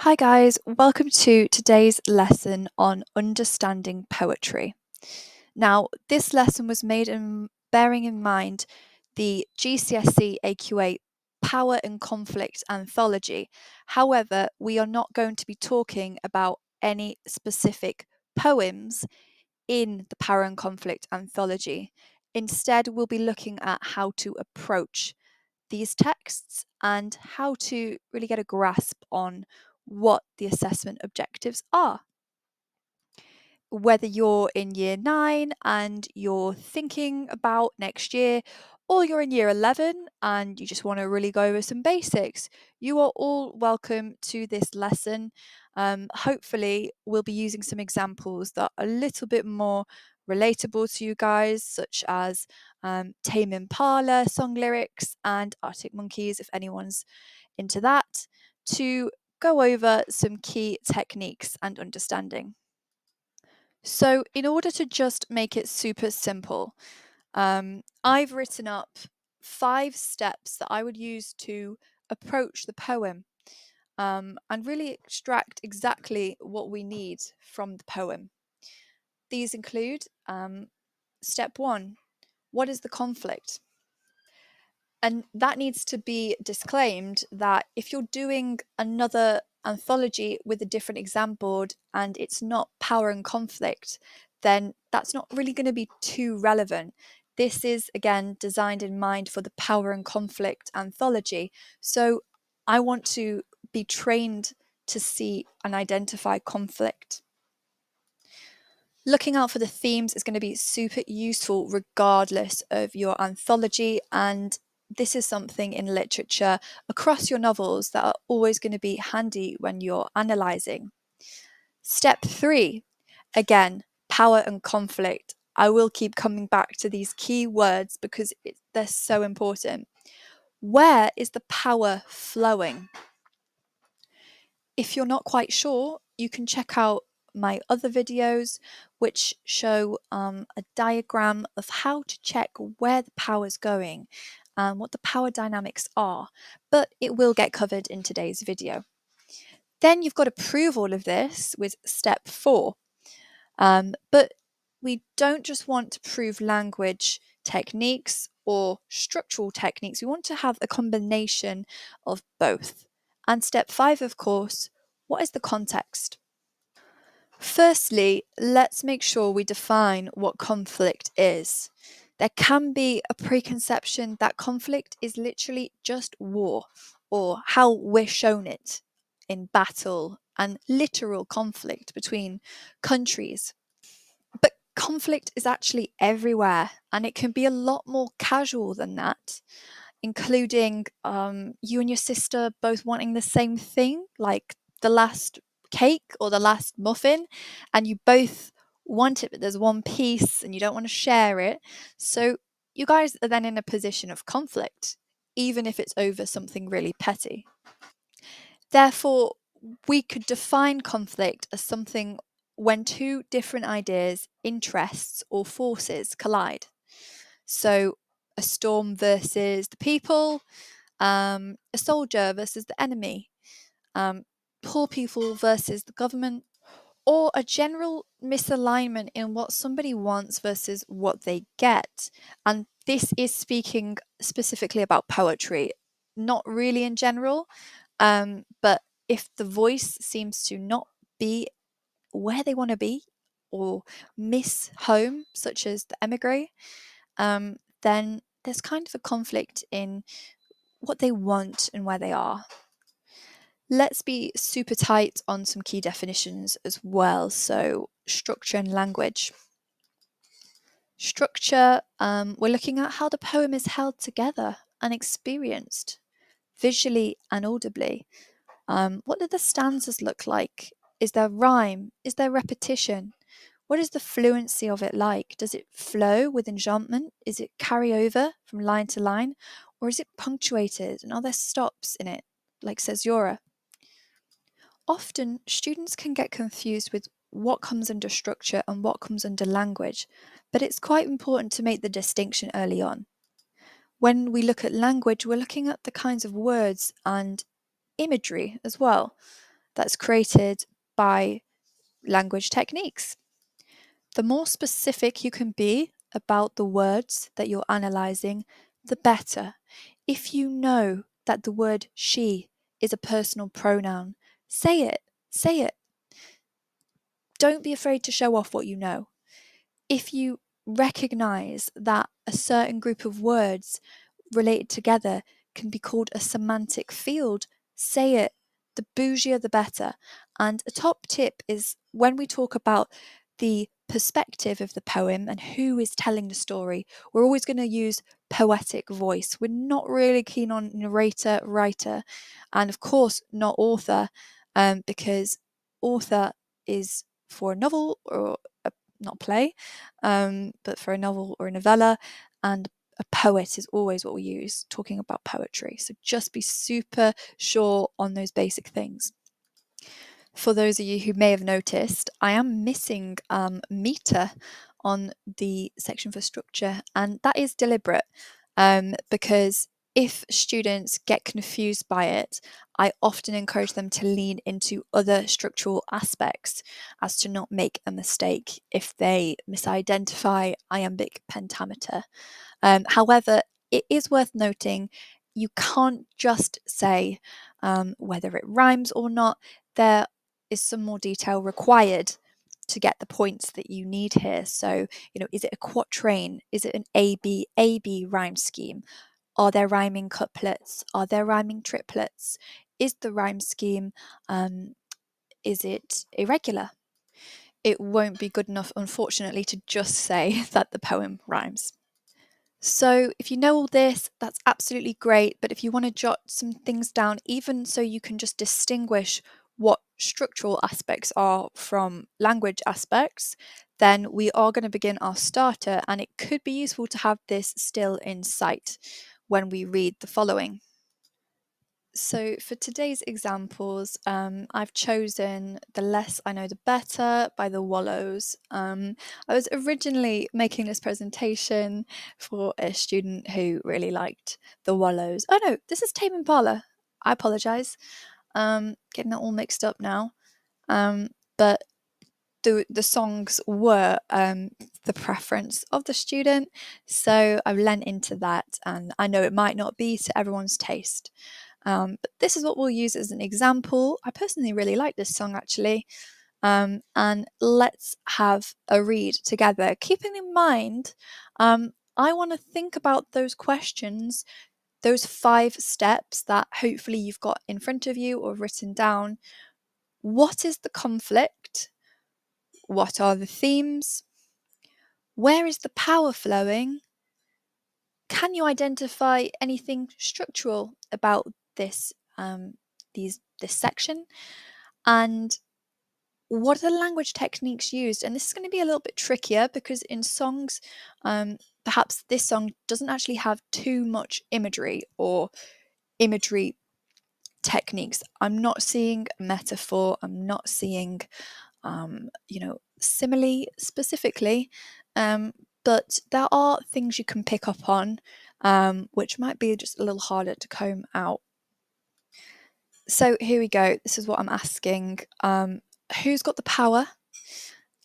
Hi guys, welcome to today's lesson on understanding poetry. Now, this lesson was made bearing in mind the GCSE AQA Power and Conflict anthology. However, we are not going to be talking about any specific poems in the Power and Conflict anthology. Instead, we'll be looking at how to approach these texts and how to really get a grasp on what the assessment objectives are. Whether you're in year 9 and you're thinking about next year, or you're in year 11 and you just want to really go over some basics, you are all welcome to this lesson. Hopefully, we'll be using some examples that are a little bit more relatable to you guys, such as Tame Impala song lyrics and Arctic Monkeys, if anyone's into that, to go over some key techniques and understanding. So, in order to just make it super simple, I've written up 5 steps that I would use to approach the poem and really extract exactly what we need from the poem. These include step 1: what is the conflict? And that needs to be disclaimed that if you're doing another anthology with a different exam board and it's not power and conflict, then that's not really going to be too relevant. This is, again, designed in mind for the power and conflict anthology. So I want to be trained to see and identify conflict. Looking out for the themes is going to be super useful regardless of your anthology, and this is something in literature across your novels that are always going to be handy when you're analysing. Step 3, again, power and conflict. I will keep coming back to these key words because they're so important. Where is the power flowing? If you're not quite sure, you can check out my other videos which show a diagram of how to check where the power is going and what the power dynamics are, but it will get covered in today's video. Then you've got to prove all of this with step 4. But we don't just want to prove language techniques or structural techniques. We want to have a combination of both. And step 5, of course, what is the context? Firstly, let's make sure we define what conflict is. There can be a preconception that conflict is literally just war, or how we're shown it in battle and literal conflict between countries. But conflict is actually everywhere, and it can be a lot more casual than that, including you and your sister both wanting the same thing, like the last cake or the last muffin, and you both want it, but there's one piece and you don't want to share it. So you guys are then in a position of conflict, even if it's over something really petty. Therefore, we could define conflict as something when two different ideas, interests, or forces collide. So, a storm versus the people, a soldier versus the enemy, poor people versus the government, or a general misalignment in what somebody wants versus what they get. And this is speaking specifically about poetry, not really in general. But if the voice seems to not be where they want to be or miss home, such as the emigre, then there's kind of a conflict in what they want and where they are. Let's be super tight on some key definitions as well. So, structure and language. Structure, we're looking at how the poem is held together and experienced visually and audibly. What do the stanzas look like? Is there rhyme? Is there repetition? What is the fluency of it like? Does it flow with enjambment? Is it carry over from line to line? Or is it punctuated? And are there stops in it, like caesura? Often, students can get confused with what comes under structure and what comes under language, but it's quite important to make the distinction early on. When we look at language, we're looking at the kinds of words and imagery as well. that's created by language techniques. The more specific you can be about the words that you're analysing, the better. If you know that the word she is a personal pronoun, say it, say it. Don't be afraid to show off what you know. If you recognise that a certain group of words related together can be called a semantic field, say it. The bougier the better. And a top tip is when we talk about the perspective of the poem and who is telling the story, we're always going to use poetic voice. We're not really keen on narrator, writer, and of course not author, because author is for a novel or not play, but for a novel or a novella, and a poet is always what we use talking about poetry. So just be super sure on those basic things. For those of you who may have noticed, I am missing meter on the section for structure, and that is deliberate, because if students get confused by it, I often encourage them to lean into other structural aspects as to not make a mistake if they misidentify iambic pentameter. However, it is worth noting you can't just say whether it rhymes or not. There is some more detail required to get the points that you need here. So, is it a quatrain? Is it an A-B rhyme scheme? Are there rhyming couplets? Are there rhyming triplets? Is the rhyme scheme, is it irregular? It won't be good enough, unfortunately, to just say that the poem rhymes. So if you know all this, that's absolutely great. But if you want to jot some things down, even so you can just distinguish what structural aspects are from language aspects, then we are going to begin our starter, and it could be useful to have this still in sight when we read the following. So for today's examples, I've chosen The Less I Know The Better by the Wallows. I was originally making this presentation for a student who really liked the Wallows. Oh no, this is Tame Impala. I apologise. Getting that all mixed up now. But the songs were the preference of the student, so I've lent into that, and I know it might not be to everyone's taste. But this is what we'll use as an example. I personally really like this song actually. And let's have a read together. Keeping in mind, I want to think about those questions, those 5 steps that hopefully you've got in front of you or written down. What is the conflict? What are the themes? Where is the power flowing? Can you identify anything structural about this this section? And what are the language techniques used? And this is going to be a little bit trickier because in songs, perhaps this song doesn't actually have too much imagery or imagery techniques. I'm not seeing metaphor. I'm not seeing, simile specifically. But there are things you can pick up on, which might be just a little harder to comb out. So here we go. This is what I'm asking. Who's got the power?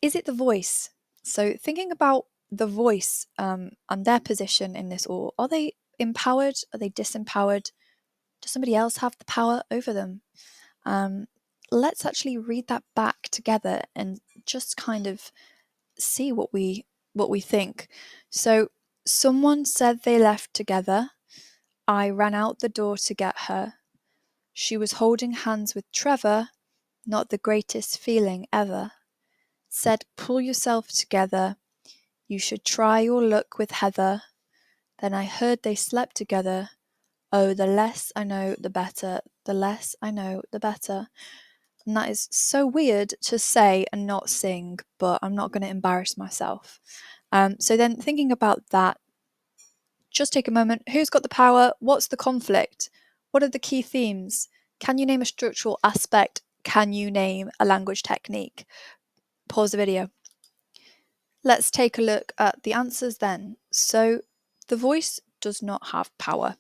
Is it the voice? So thinking about the voice and their position in this all, are they empowered? Are they disempowered? Does somebody else have the power over them? Let's actually read that back together and just kind of see what we think. So someone said they left together. I ran out the door to get her. She was holding hands with Trevor, not the greatest feeling ever. Said, pull yourself together. You should try your luck with Heather. Then I heard they slept together. Oh, the less I know, the better. The less I know, the better. And that is so weird to say and not sing, but I'm not going to embarrass myself. So then thinking about that, just take a moment. Who's got the power? What's the conflict? What are the key themes? Can you name a structural aspect? Can you name a language technique? Pause the video. Let's take a look at the answers then. So the voice does not have power.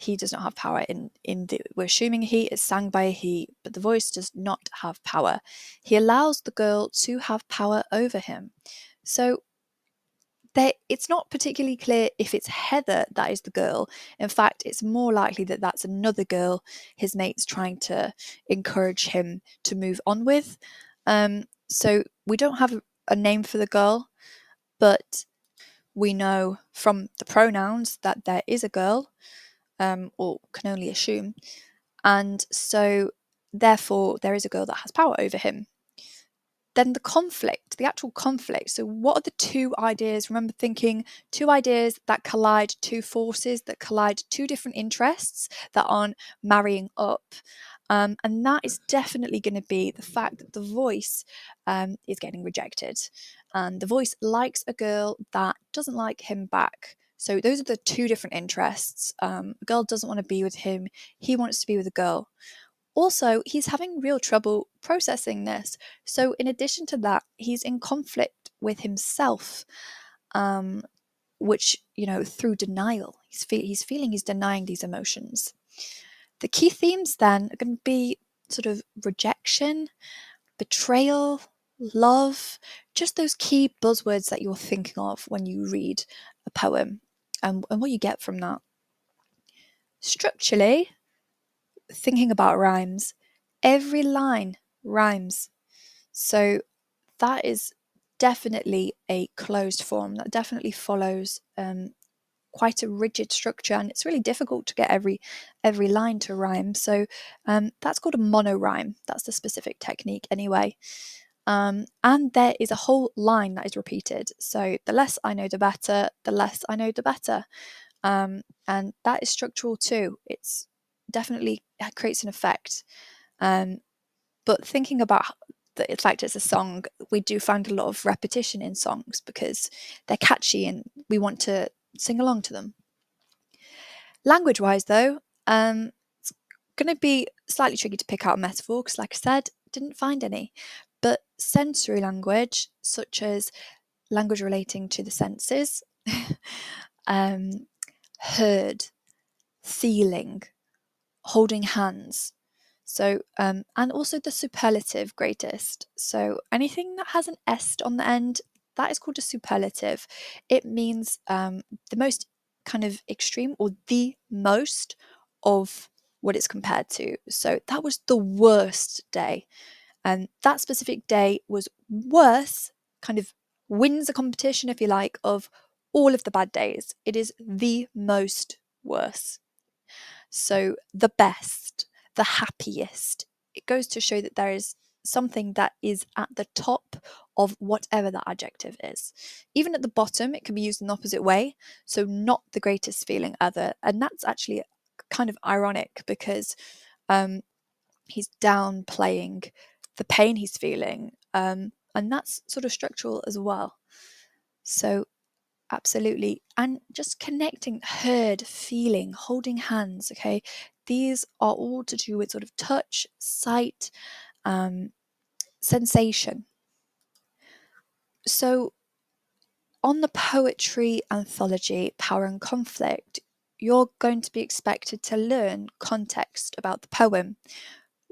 he does not have power. We're assuming he is sang by a he, but the voice does not have power. He allows the girl to have power over him. So it's not particularly clear if it's Heather that is the girl. In fact, it's more likely that that's another girl his mate's trying to encourage him to move on with. So we don't have a name for the girl, but we know from the pronouns that there is a girl, or can only assume. And so therefore there is a girl that has power over him. Then the actual conflict. So what are the two ideas? Remember thinking two ideas that collide, two forces that collide, two different interests that aren't marrying up. And that is definitely going to be the fact that the voice is getting rejected. And the voice likes a girl that doesn't like him back. So those are the two different interests. A girl doesn't want to be with him. He wants to be with a girl. Also, he's having real trouble processing this. So, in addition to that, he's in conflict with himself, which, through denial, he's feeling he's denying these emotions. The key themes then are going to be sort of rejection, betrayal, love, just those key buzzwords that you're thinking of when you read a poem, and what you get from that. Structurally, thinking about rhymes, every line rhymes. So that is definitely a closed form. That definitely follows quite a rigid structure, and it's really difficult to get every line to rhyme. So that's called a monorhyme. That's the specific technique anyway. And there is a whole line that is repeated. So the less I know, the better. The less I know, the better. And that is structural too. It's definitely creates an effect. But thinking about the fact it's a song, we do find a lot of repetition in songs because they're catchy and we want to sing along to them. Language-wise, though, it's going to be slightly tricky to pick out a metaphor because, like I said, didn't find any. But sensory language, such as language relating to the senses, heard, feeling, holding hands. So, and also the superlative greatest. So anything that has an est on the end, that is called a superlative. It means the most kind of extreme or the most of what it's compared to. So that was the worst day. And that specific day was worse, kind of wins a competition, if you like, of all of the bad days. It is the most worse. So the best, the happiest. It goes to show that there is something that is at the top of whatever that adjective is. Even at the bottom, it can be used in the opposite way. So not the greatest feeling ever. And that's actually kind of ironic because he's downplaying the pain he's feeling. And that's sort of structural as well. So absolutely. And just connecting, heard, feeling, holding hands, okay? These are all to do with sort of touch, sight, sensation. So on the poetry anthology, Power and Conflict, you're going to be expected to learn context about the poem,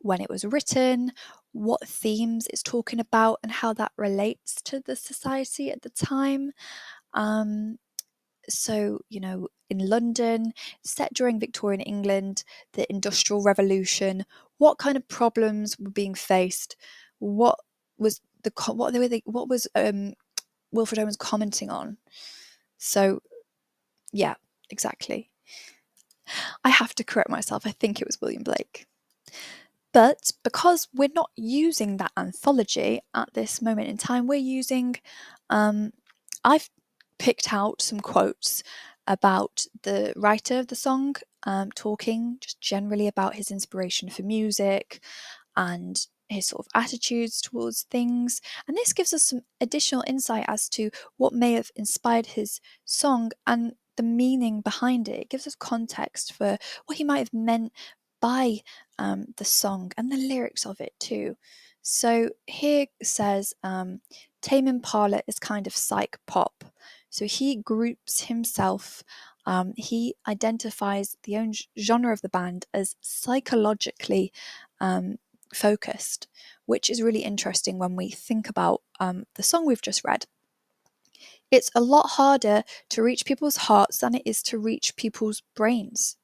when it was written, what themes it's talking about, and how that relates to the society at the time. So, in London, set during Victorian England, the Industrial Revolution, what kind of problems were being faced? What was Wilfred Owen's commenting on? So, yeah, exactly. I have to correct myself. I think it was William Blake. But because we're not using that anthology at this moment in time, we're using, I've picked out some quotes about the writer of the song, talking just generally about his inspiration for music and his sort of attitudes towards things. And this gives us some additional insight as to what may have inspired his song and the meaning behind it. It gives us context for what he might have meant by the song and the lyrics of it too. So here says Tame Impala is kind of psych pop. So he groups himself he identifies the own genre of the band as psychologically focused, which is really interesting when we think about the song we've just read. It's a lot harder to reach people's hearts than it is to reach people's brains.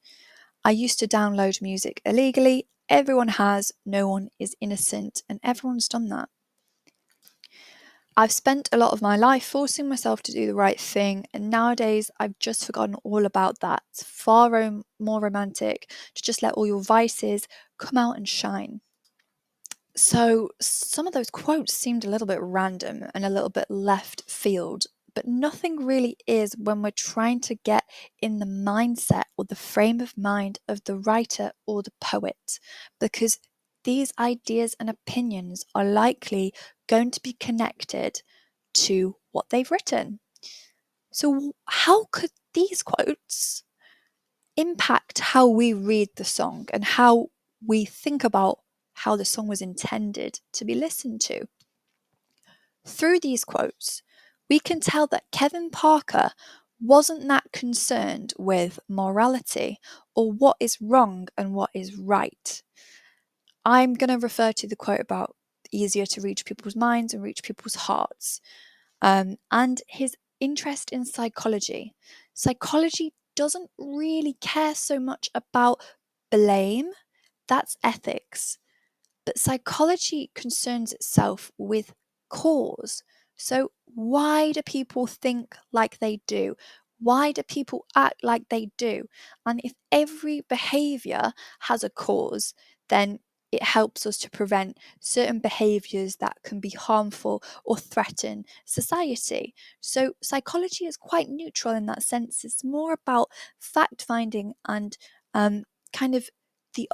I used to download music illegally. Everyone has, no one is innocent, and everyone's done that. I've spent a lot of my life forcing myself to do the right thing, and nowadays I've just forgotten all about that. It's far more romantic to just let all your vices come out and shine. So some of those quotes seemed a little bit random and a little bit left field, but nothing really is when we're trying to get in the mindset or the frame of mind of the writer or the poet, because these ideas and opinions are likely going to be connected to what they've written. So how could these quotes impact how we read the song and how we think about how the song was intended to be listened to? Through these quotes, we can tell that Kevin Parker wasn't that concerned with morality or what is wrong and what is right. I'm going to refer to the quote about easier to reach people's minds and reach people's hearts, and his interest in psychology. Psychology doesn't really care so much about blame, that's ethics. But psychology concerns itself with cause. So, why do people think like they do? Why do people act like they do? And if every behaviour has a cause, then it helps us to prevent certain behaviours that can be harmful or threaten society. So, psychology is quite neutral in that sense. It's more about fact finding and kind of the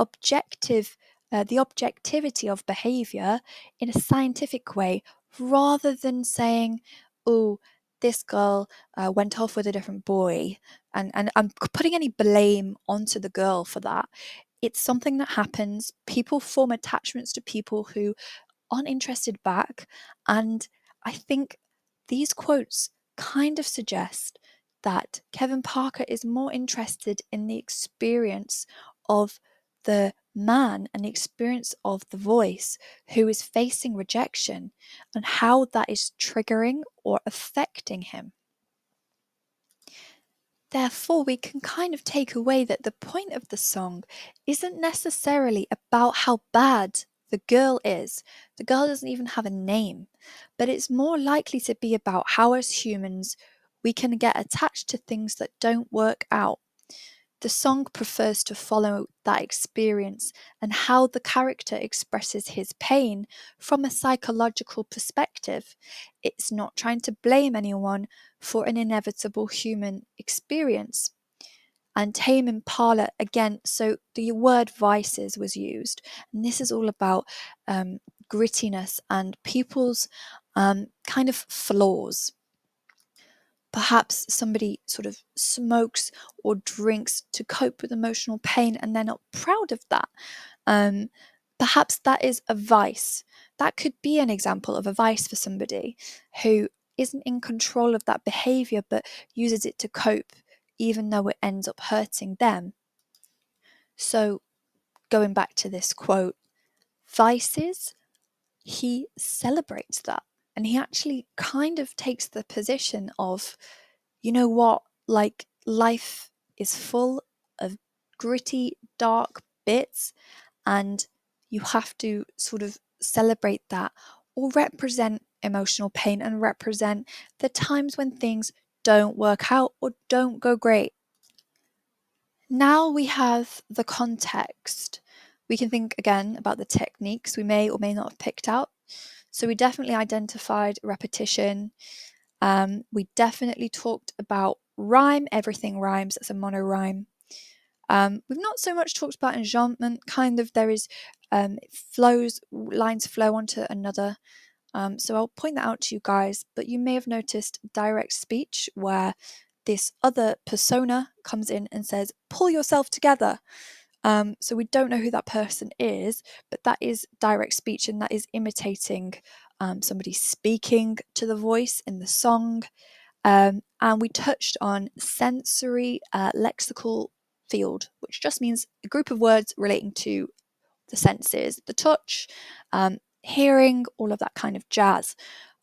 the objectivity of behaviour in a scientific way, rather than saying, oh, this girl went off with a different boy, and I'm putting any blame onto the girl for that. It's something that happens. People form attachments to people who aren't interested back, and I think these quotes kind of suggest that Kevin Parker is more interested in the experience of the man and the experience of the voice who is facing rejection and how that is triggering or affecting him. Therefore, we can kind of take away that the point of the song isn't necessarily about how bad the girl is. The girl doesn't even have a name, but it's more likely to be about how, as humans, we can get attached to things that don't work out. The song prefers to follow that experience and how the character expresses his pain from a psychological perspective. It's not trying to blame anyone for an inevitable human experience. And Tame Impala, again, so the word vices was used, and this is all about grittiness and people's kind of flaws. Perhaps somebody sort of smokes or drinks to cope with emotional pain and they're not proud of that. Perhaps that is a vice. That could be an example of a vice for somebody who isn't in control of that behaviour but uses it to cope, even though it ends up hurting them. So, going back to this quote, vices, he celebrates that. And he actually kind of takes the position of, you know what, like life is full of gritty, dark bits, and you have to sort of celebrate that or represent emotional pain and represent the times when things don't work out or don't go great. Now we have the context. We can think again about the techniques we may or may not have picked out. So we definitely identified repetition. We definitely talked about rhyme. Everything rhymes. That's a monorhyme. We've not so much talked about enjambment. Kind of there is lines flow onto another. So I'll point that out to you guys. But you may have noticed direct speech where this other persona comes in and says, pull yourself together. So we don't know who that person is, but that is direct speech, and that is imitating somebody speaking to the voice in the song. And we touched on sensory lexical field, which just means a group of words relating to the senses, the touch, hearing, all of that kind of jazz.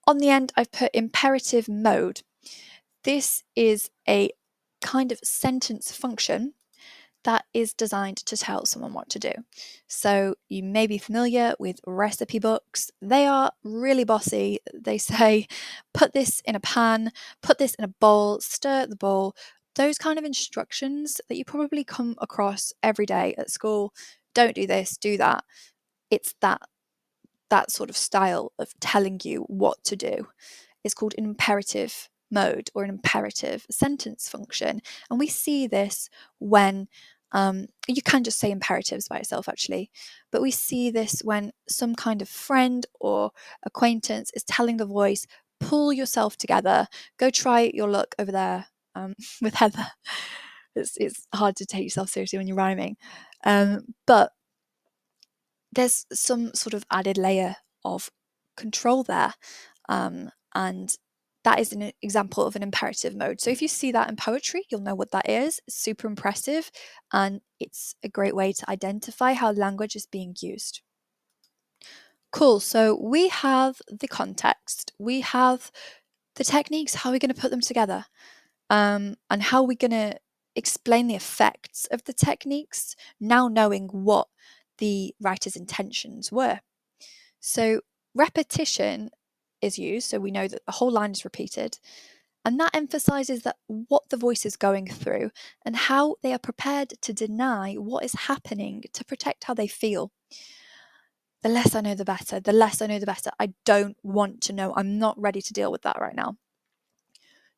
On the end, I've put imperative mode. This is a kind of sentence function that is designed to tell someone what to do. So you may be familiar with recipe books. They are really bossy. They say, put this in a pan, put this in a bowl, stir the bowl. Those kind of instructions that you probably come across every day at school. Don't do this, do that. It's that sort of style of telling you what to do. It's called an imperative mode or an imperative sentence function. And we see this when you can just say imperatives by itself actually, but we see this when some kind of friend or acquaintance is telling the voice, pull yourself together, go try your luck over there with Heather. It's hard to take yourself seriously when you're rhyming, but there's some sort of added layer of control there, and that is an example of an imperative mode. So if you see that in poetry, you'll know what that is. It's super impressive, and it's a great way to identify how language is being used. Cool, so we have the context, we have the techniques, how are we going to put them together, and how are we going to explain the effects of the techniques, now knowing what the writer's intentions were. So repetition is used, so we know that the whole line is repeated, and that emphasizes that what the voice is going through and how they are prepared to deny what is happening to protect how they feel. The less I know, the better. The less I know, the better. I don't want to know. I'm not ready to deal with that right now.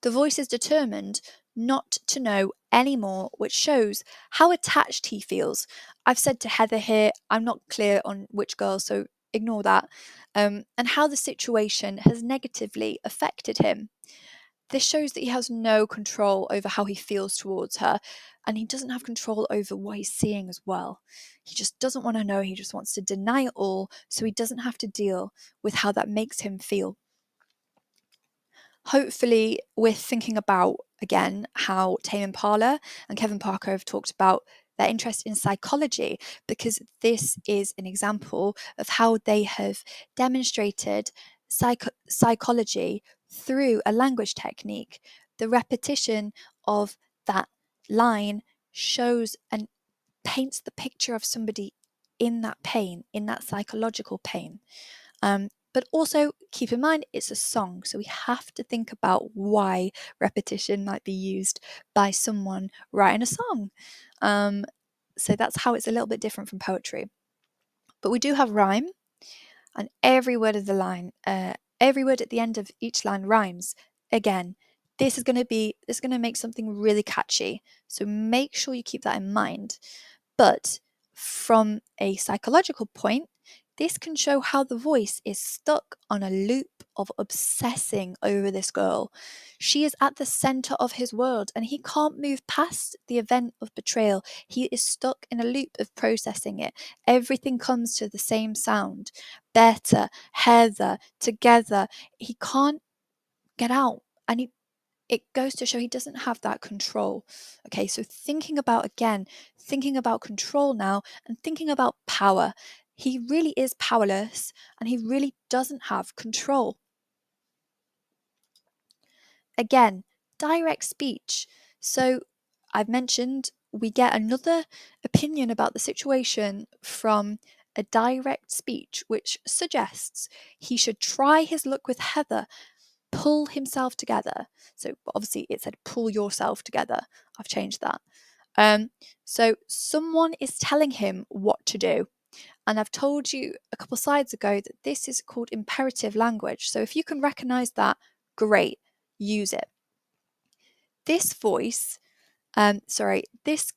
The voice is determined not to know anymore, which shows how attached he feels. I've said to Heather here, I'm not clear on which girl, so ignore that, and how the situation has negatively affected him. This shows that he has no control over how he feels towards her, and he doesn't have control over what he's seeing as well. He just doesn't want to know, he just wants to deny it all so he doesn't have to deal with how that makes him feel. Hopefully, we're thinking about, again, how Tame Impala and Kevin Parker have talked about their interest in psychology, because this is an example of how they have demonstrated psychology through a language technique. The repetition of that line shows and paints the picture of somebody in that pain, in that psychological pain. But also keep in mind it's a song, so we have to think about why repetition might be used by someone writing a song. So that's how it's a little bit different from poetry. But we do have rhyme, and every word of the line, every word at the end of each line rhymes. Again, this is going to make something really catchy, so make sure you keep that in mind. But from a psychological point, this can show how the voice is stuck on a loop of obsessing over this girl. She is at the center of his world, and he can't move past the event of betrayal. He is stuck in a loop of processing it. Everything comes to the same sound. Better, Heather, together. He can't get out, and it goes to show he doesn't have that control. Okay, so thinking about control now, and thinking about power. He really is powerless, and he really doesn't have control. Again, direct speech. So I've mentioned we get another opinion about the situation from a direct speech, which suggests he should try his luck with Heather, pull himself together. So obviously it said pull yourself together. I've changed that. So someone is telling him what to do. And I've told you a couple slides ago that this is called imperative language. So if you can recognize that, great, use it. This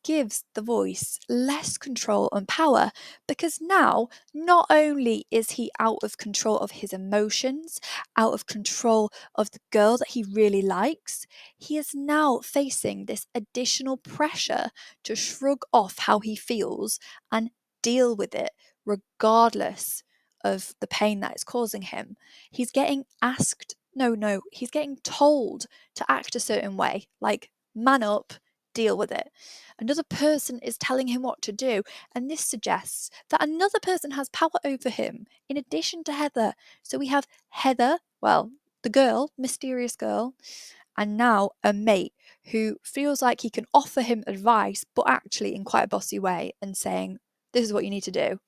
gives the voice less control and power, because now not only is he out of control of his emotions, out of control of the girl that he really likes, he is now facing this additional pressure to shrug off how he feels and deal with it regardless of the pain that it's causing him. He's getting asked No, he's getting told to act a certain way, like man up, deal with it. Another person is telling him what to do, and this suggests that another person has power over him in addition to Heather. So we have Heather, well, the girl, mysterious girl, and now a mate who feels like he can offer him advice, but actually in quite a bossy way and saying, this is what you need to do,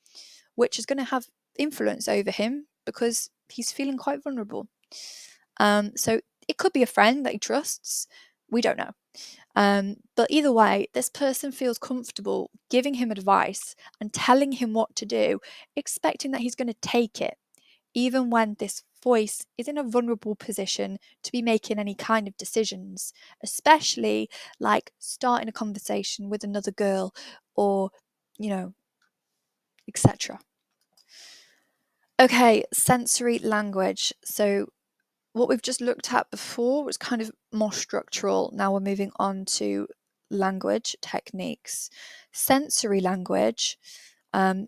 which is going to have influence over him because he's feeling quite vulnerable. So it could be a friend that he trusts. We don't know. But either way, this person feels comfortable giving him advice and telling him what to do, expecting that he's going to take it, even when this voice is in a vulnerable position to be making any kind of decisions, especially like starting a conversation with another girl or, etc. Okay, sensory language. So what we've just looked at before was kind of more structural. Now we're moving on to language techniques. Sensory language.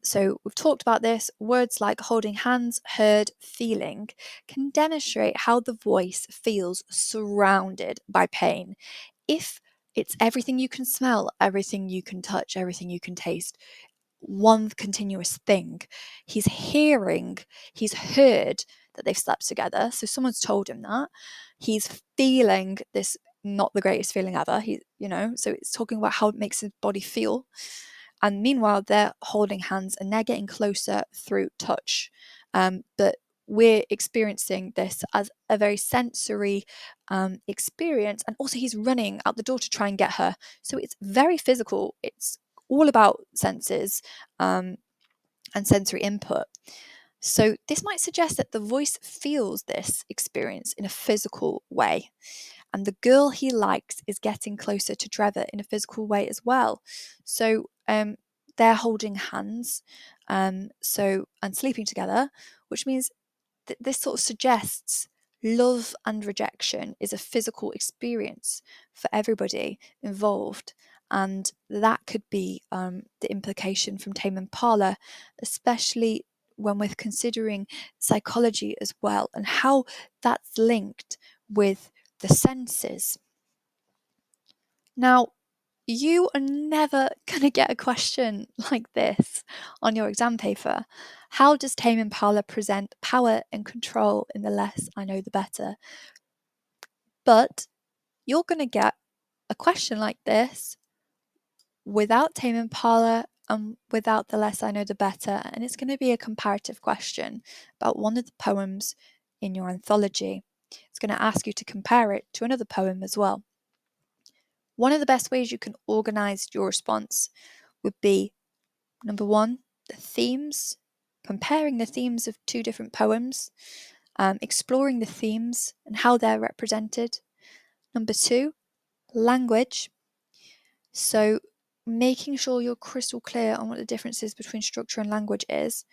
So we've talked about this. Words like holding hands, heard, feeling can demonstrate how the voice feels surrounded by pain. If it's everything you can smell, everything you can touch, everything you can taste, one continuous thing. He's heard that they've slept together. So someone's told him that. He's feeling this not the greatest feeling ever. So it's talking about how it makes his body feel. And meanwhile, they're holding hands and they're getting closer through touch. But we're experiencing this as a very sensory experience. And also he's running out the door to try and get her. So it's very physical. It's all about senses and sensory input. So this might suggest that the voice feels this experience in a physical way. And the girl he likes is getting closer to Trevor in a physical way as well. So they're holding hands and sleeping together, which means that this sort of suggests love and rejection is a physical experience for everybody involved. And that could be the implication from Tame Impala, especially when we're considering psychology as well and how that's linked with the senses. Now, you are never going to get a question like this on your exam paper. How does Tame Impala present power and control in the less I know the better? But you're going to get a question like this without Tame Impala and without the less I know the better, and it's going to be a comparative question about one of the poems in your anthology. It's going to ask you to compare it to another poem as well. One of the best ways you can organise your response would be, number one, the themes, comparing the themes of two different poems, exploring the themes and how they're represented. Number two, language. So making sure you're crystal clear on what the differences between structure and language is.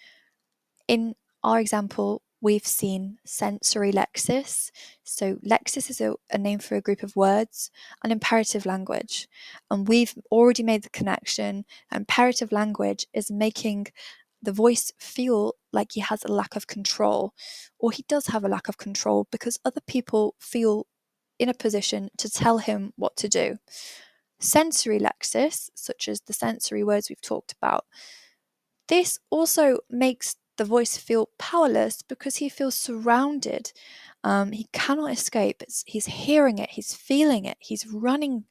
In our example, we've seen sensory lexis. So lexis is a name for a group of words, and imperative language. And we've already made the connection. Imperative language is making the voice feel like he has a lack of control, or he does have a lack of control because other people feel in a position to tell him what to do. Sensory lexis, such as the sensory words we've talked about, this also makes the voice feel powerless because he feels surrounded. He cannot escape. He's hearing it, he's feeling it, he's running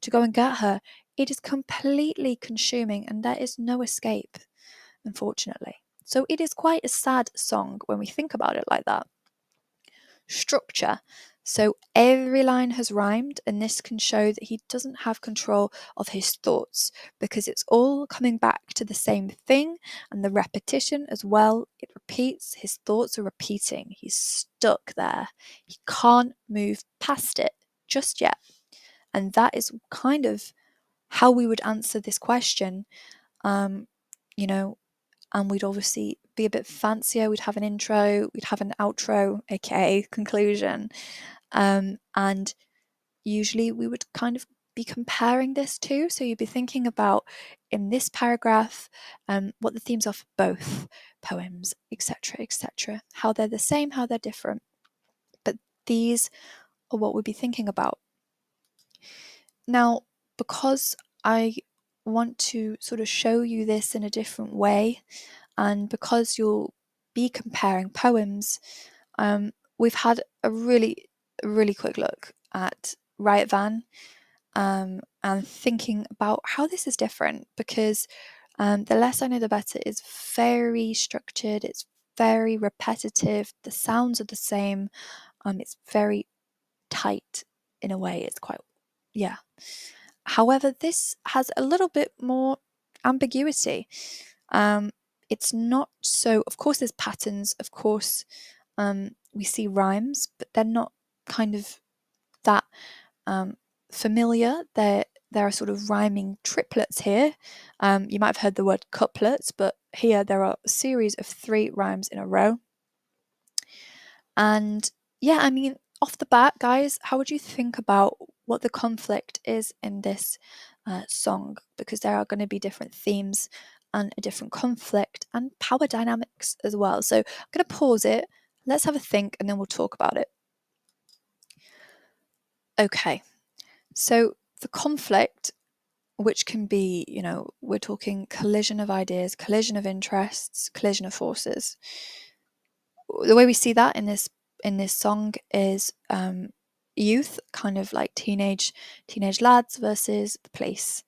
to go and get her. It is completely consuming and there is no escape, unfortunately. So it is quite a sad song when we think about it like that. Structure. So every line has rhymed, and this can show that he doesn't have control of his thoughts because it's all coming back to the same thing, and the repetition as well. It repeats, his thoughts are repeating. He's stuck there. He can't move past it just yet. And that is kind of how we would answer this question. And we'd obviously be a bit fancier. We'd have an intro, we'd have an outro, aka conclusion. And usually we would kind of be comparing this to. So you'd be thinking about in this paragraph what the themes are for both poems, etc., etc., how they're the same, how they're different. But these are what we'd be thinking about. Now, because I want to sort of show you this in a different way, and because you'll be comparing poems, we've had a really quick look at Riot Van, and thinking about how this is different, because the less I know the better is very structured, it's very repetitive, the sounds are the same, it's very tight in a way, it's quite, yeah. However, this has a little bit more ambiguity. It's not so, of course, there's patterns, of course, we see rhymes, but they're not kind of that familiar. There are sort of rhyming triplets here. You might have heard the word couplets, but here there are a series of 3 rhymes in a row. And yeah, I mean, off the bat, guys, how would you think about what the conflict is in this song? Because there are going to be different themes and a different conflict and power dynamics as well. So I'm going to pause it. Let's have a think and then we'll talk about it. Okay, so the conflict, which can be, we're talking collision of ideas, collision of interests, collision of forces. The way we see that in this song is youth, kind of like teenage lads versus the police.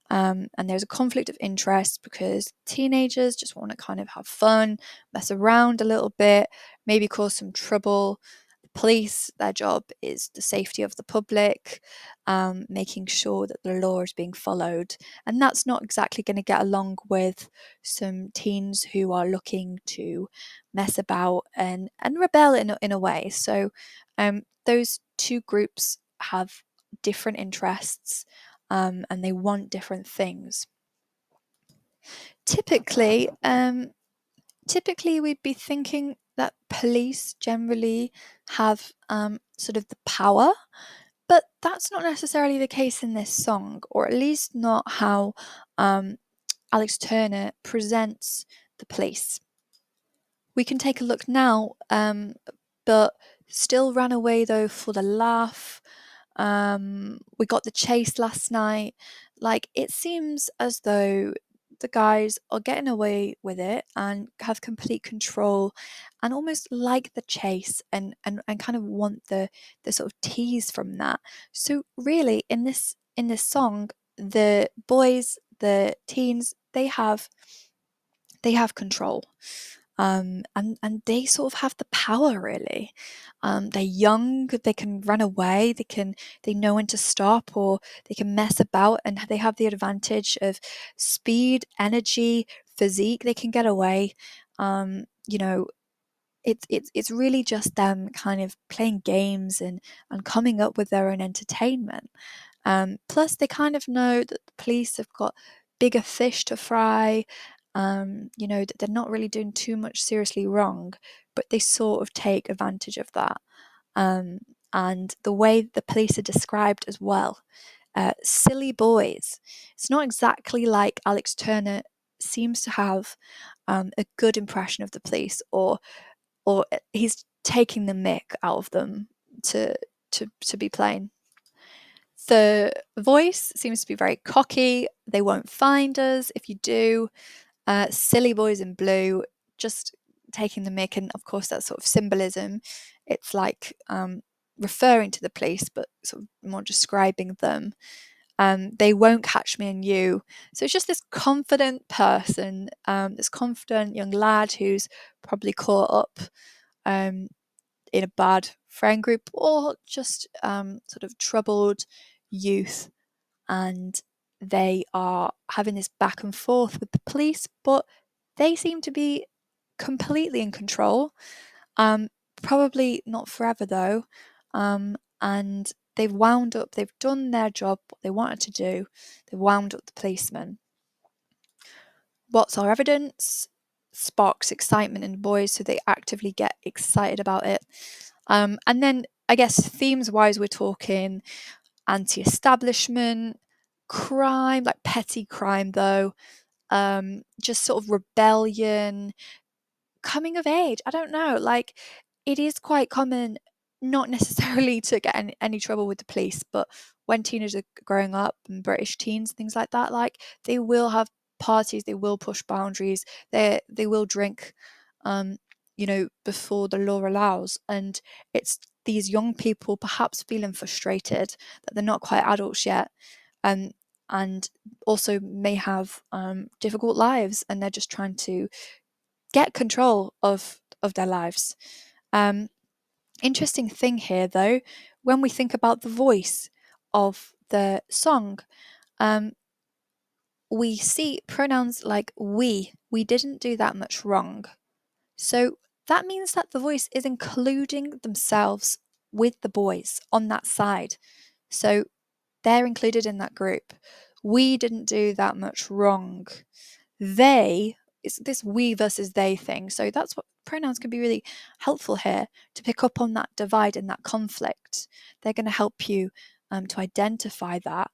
And there's a conflict of interest because teenagers just want to kind of have fun, mess around a little bit, maybe cause some trouble. The police, their job is the safety of the public, making sure that the law is being followed. And that's not exactly going to get along with some teens who are looking to mess about and rebel in a way. So those two groups have different interests, and they want different things. Typically, we'd be thinking that police generally have sort of the power, but that's not necessarily the case in this song, or at least not how Alex Turner presents the police. We can take a look now, but still ran away though for the laugh. We got the chase last night. Like, it seems as though the guys are getting away with it and have complete control and almost like the chase and kind of want the sort of tease from that. So really in this song, the boys, the teens, they have control. And they sort of have the power, really. They're young, they can run away, they know when to stop, or they can mess about, and they have the advantage of speed, energy, physique. They can get away. It's really just them kind of playing games and coming up with their own entertainment. Plus, they kind of know that the police have got bigger fish to fry. That they're not really doing too much seriously wrong, but they sort of take advantage of that. And the way the police are described as well, silly boys. It's not exactly like Alex Turner seems to have a good impression of the police, or he's taking the mick out of them to be plain. The voice seems to be very cocky. They won't find us if you do. Silly boys in blue, just taking the mick, and of course that sort of symbolism. It's like referring to the police, but sort of more describing them. They won't catch me and you. So it's just this confident person, this confident young lad who's probably caught up in a bad friend group, or just sort of troubled youth, and they are having this back and forth with the police, but they seem to be completely in control. Probably not forever though, and they've done their job, what they wanted to do. They've wound up the policeman. What's our evidence? Sparks excitement in the boys, so they actively get excited about it. And then I guess themes wise, we're talking anti-establishment, crime, like petty crime though, just sort of rebellion, coming of age. I don't know, like it is quite common, not necessarily to get any trouble with the police, but when teenagers are growing up and British teens, things like that, like they will have parties, they will push boundaries, they will drink, before the law allows. And it's these young people perhaps feeling frustrated that they're not quite adults yet, and also may have difficult lives, and they're just trying to get control of their lives. Interesting thing here, though, when we think about the voice of the song, we see pronouns like we. We didn't do that much wrong. So that means that the voice is including themselves with the boys on that side. So they're included in that group. We didn't do that much wrong. They, it's this we versus they thing. So that's what pronouns can be really helpful here, to pick up on that divide and that conflict. They're going to help you to identify that.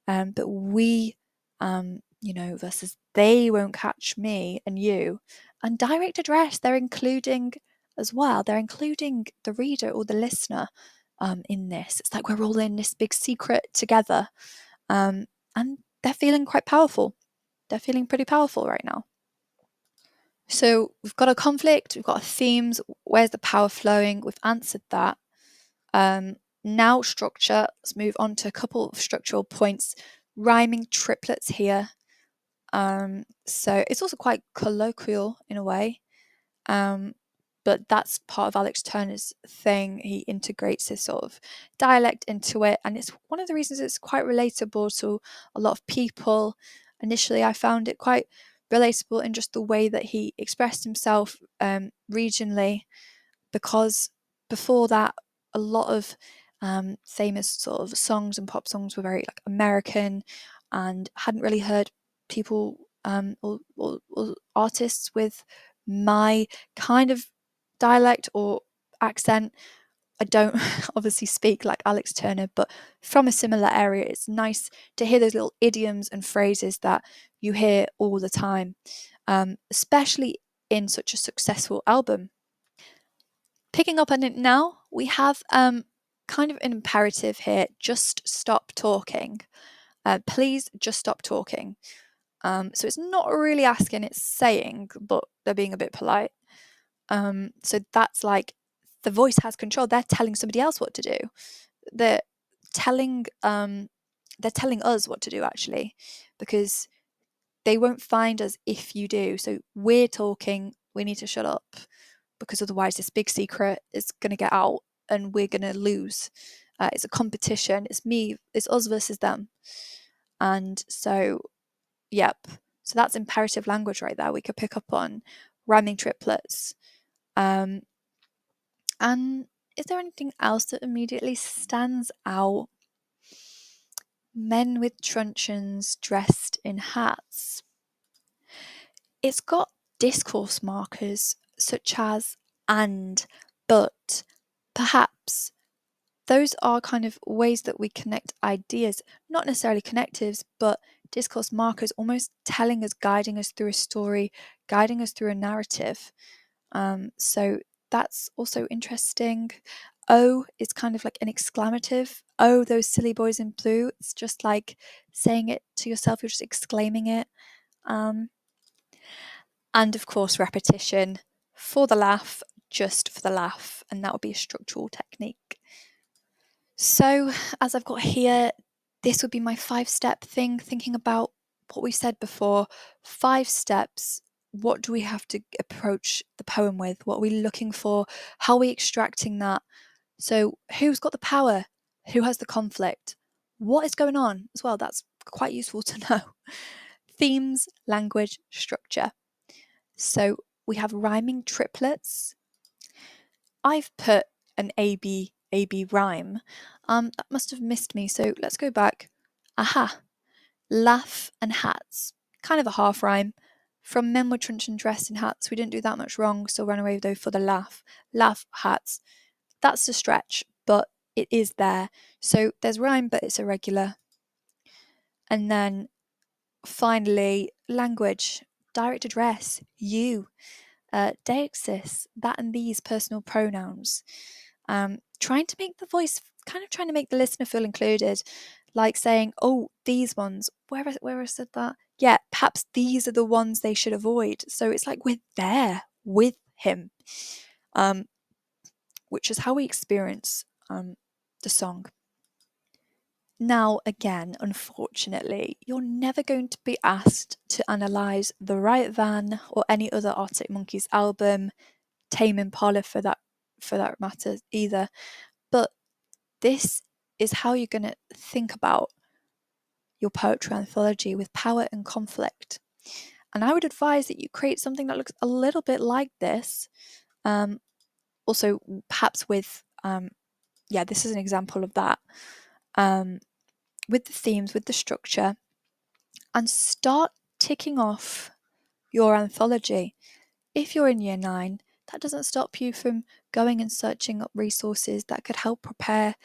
But we, versus they won't catch me and you. And direct address, they're including as well. They're including the reader or the listener in this. It's like we're all in this big secret together. And they're feeling quite powerful. They're feeling pretty powerful right now. So we've got a conflict, we've got themes, where's the power flowing? We've answered that. Now structure, let's move on to a couple of structural points. Rhyming triplets here. So it's also quite colloquial in a way. But that's part of Alex Turner's thing. He integrates this sort of dialect into it, and it's one of the reasons it's quite relatable to a lot of people. Initially, I found it quite relatable in just the way that he expressed himself regionally, because before that, a lot of famous sort of songs and pop songs were very like American, and hadn't really heard people or artists with my kind of dialect or accent. I don't obviously speak like Alex Turner, but from a similar area, it's nice to hear those little idioms and phrases that you hear all the time, especially in such a successful album. Picking up on it now, we have kind of an imperative here: just stop talking. Please just stop talking. So it's not really asking, it's saying, but they're being a bit polite. So that's like the voice has control. They're telling somebody else what to do. They're telling us what to do, actually, because they won't find us if you do. So we're talking, we need to shut up, because otherwise this big secret is going to get out and we're going to lose. It's a competition. It's us versus them. And so, yep. So that's imperative language right there. We could pick up on rhyming triplets. And is there anything else that immediately stands out? Men with truncheons dressed in hats. It's got discourse markers such as and, but, perhaps. Those are kind of ways that we connect ideas, not necessarily connectives, but discourse markers, almost telling us, guiding us through a story, guiding us through a narrative. So that's also interesting. Oh is kind of like an exclamative. Oh, those silly boys in blue. It's just like saying it to yourself, you're just exclaiming it. And of course, repetition for the laugh, just for the laugh, and that would be a structural technique. So, as I've got here, this would be my 5-step thing, thinking about what we said before. 5 steps. What do we have to approach the poem with? What are we looking for? How are we extracting that? So, who's got the power? Who has the conflict? What is going on as well? That's quite useful to know. Themes, language, structure. So, we have rhyming triplets. I've put an AB rhyme. That must have missed me, so let's go back. Aha! Laugh and hats. Kind of a half rhyme. From men with truncheon dressed in hats, we didn't do that much wrong, so run away though for the laugh. Laugh, hats. That's a stretch, but it is there. So there's rhyme, but it's irregular. And then finally, language, direct address, you, deixis, that and these personal pronouns. Trying to make the voice, kind of trying to make the listener feel included, like saying, oh, these ones, where I said that? Yeah, perhaps these are the ones they should avoid. So it's like we're there with him, which is how we experience the song. Now, again, unfortunately, you're never going to be asked to analyse the Riot Van or any other Arctic Monkeys album, Tame Impala for that matter either. But this is how you're going to think about your poetry anthology with power and conflict. And I would advise that you create something that looks a little bit like this. Also, perhaps with, this is an example of that. With the themes, with the structure, and start ticking off your anthology. If you're in year 9, that doesn't stop you from going and searching up resources that could help prepare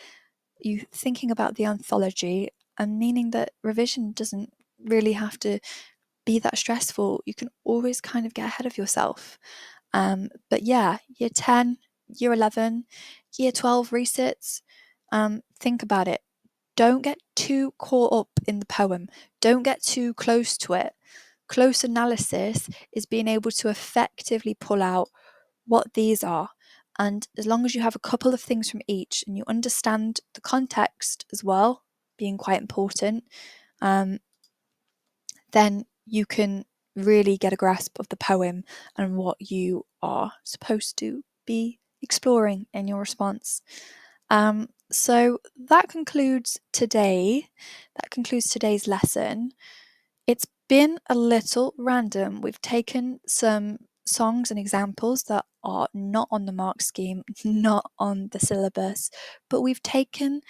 you thinking about the anthology, and meaning that revision doesn't really have to be that stressful. You can always kind of get ahead of yourself. But yeah, year 10, year 11, year 12 resits, think about it. Don't get too caught up in the poem. Don't get too close to it. Close analysis is being able to effectively pull out what these are. And as long as you have a couple of things from each and you understand the context as well, being quite important, then you can really get a grasp of the poem and what you are supposed to be exploring in your response. So that concludes today. That concludes today's lesson. It's been a little random. We've taken some songs and examples that are not on the mark scheme, not on the syllabus, but we've taken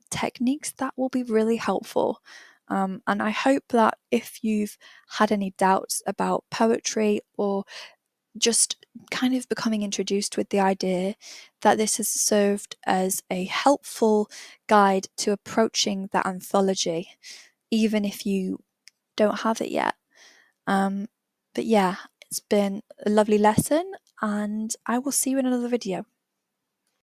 techniques that will be really helpful. And I hope that if you've had any doubts about poetry or just kind of becoming introduced with the idea, that this has served as a helpful guide to approaching that anthology, even if you don't have it yet. But yeah, it's been a lovely lesson, and I will see you in another video.